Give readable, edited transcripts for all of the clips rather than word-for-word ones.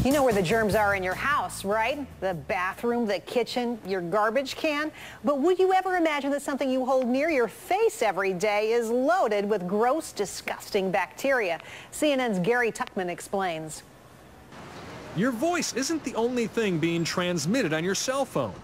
You know where the germs are in your house, right? The bathroom, the kitchen, your garbage can. But would you ever imagine that something you hold near your face every day is loaded with gross, disgusting bacteria? CNN's Gary Tuckman explains. Your voice isn't the only thing being transmitted on your cell phone.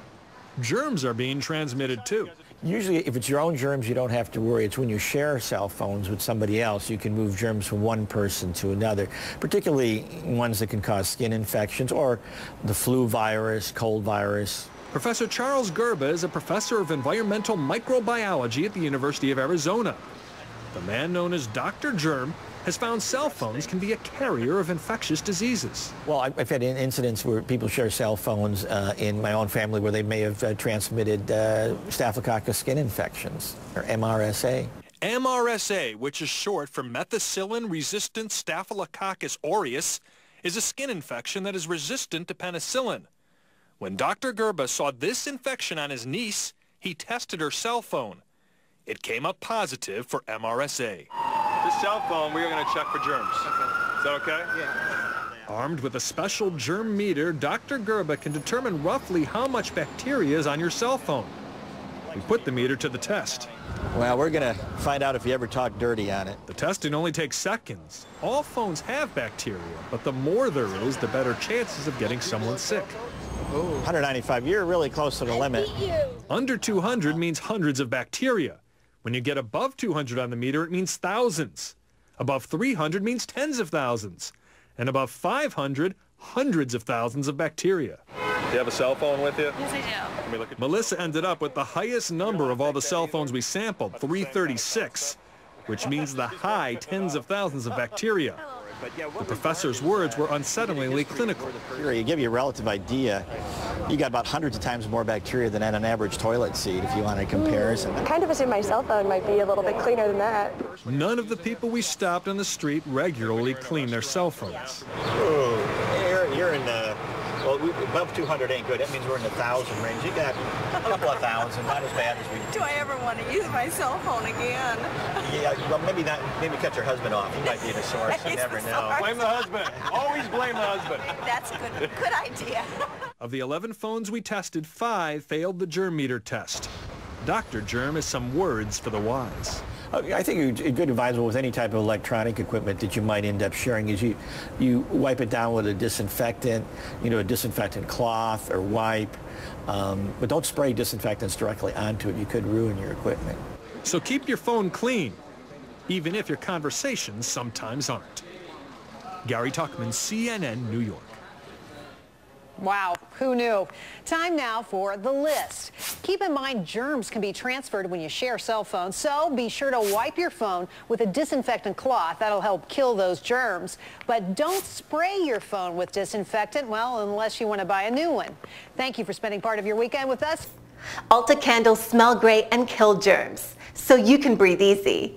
Germs are being transmitted too. Usually, if it's your own germs, you don't have to worry. It's when you share cell phones with somebody else, you can move germs from one person to another, particularly ones that can cause skin infections or the flu virus, cold virus. Professor Charles Gerba is a professor of environmental microbiology at the University of Arizona. The man known as Dr. Germ has found cell phones can be a carrier of infectious diseases. Well, I've had incidents where people share cell phones in my own family where they may have transmitted Staphylococcus skin infections, or MRSA. MRSA, which is short for methicillin-resistant Staphylococcus aureus, is a skin infection that is resistant to penicillin. When Dr. Gerba saw this infection on his niece, he tested her cell phone. It came up positive for MRSA. This cell phone, we are going to check for germs. Okay. Is that okay? Yeah. Armed with a special germ meter, Dr. Gerba can determine roughly how much bacteria is on your cell phone. We put the meter to the test. Well, we're going to find out if you ever talk dirty on it. The testing only takes seconds. All phones have bacteria, but the more there is, the better chances of getting someone sick. 195, you're really close to the limit. Under 200 means hundreds of bacteria. When you get above 200 on the meter, it means thousands. Above 300 means tens of thousands. And above 500, hundreds of thousands of bacteria. Do you have a cell phone with you? Yes, I do. Let me look at Melissa ended up with the highest number of all the cell phones we sampled, 336, which means the high tens of thousands of bacteria. The professor's words were unsettlingly clinical. To give you a relative idea, you got about hundreds of times more bacteria than on an average toilet seat, if you want a comparison. I kind of assume my cell phone might be a little bit cleaner than that. None of the people we stopped on the street regularly clean their cell phones. Oh, you're in the... Well, above 200 ain't good. That means we're in the 1,000 range. You got a couple of thousand, not as bad as we... Do I ever want to use my cell phone again? Yeah, well, maybe not. Maybe cut your husband off. He might be the source. You never know. Blame the husband. Always blame the husband. That's a good idea. Of the 11 phones we tested, 5 failed the germ meter test. Dr. Germ has some words for the wise. I think a good advice with any type of electronic equipment that you might end up sharing is you wipe it down with a disinfectant, a disinfectant cloth or wipe, but don't spray disinfectants directly onto it. You could ruin your equipment. So keep your phone clean, even if your conversations sometimes aren't. Gary Tuckman, CNN, New York. Wow, who knew? Time now for the list. Keep in mind germs can be transferred when you share cell phones, so be sure to wipe your phone with a disinfectant cloth. That'll help kill those germs. But don't spray your phone with disinfectant, well, unless you want to buy a new one. Thank you for spending part of your weekend with us. Ulta candles smell great and kill germs, so you can breathe easy.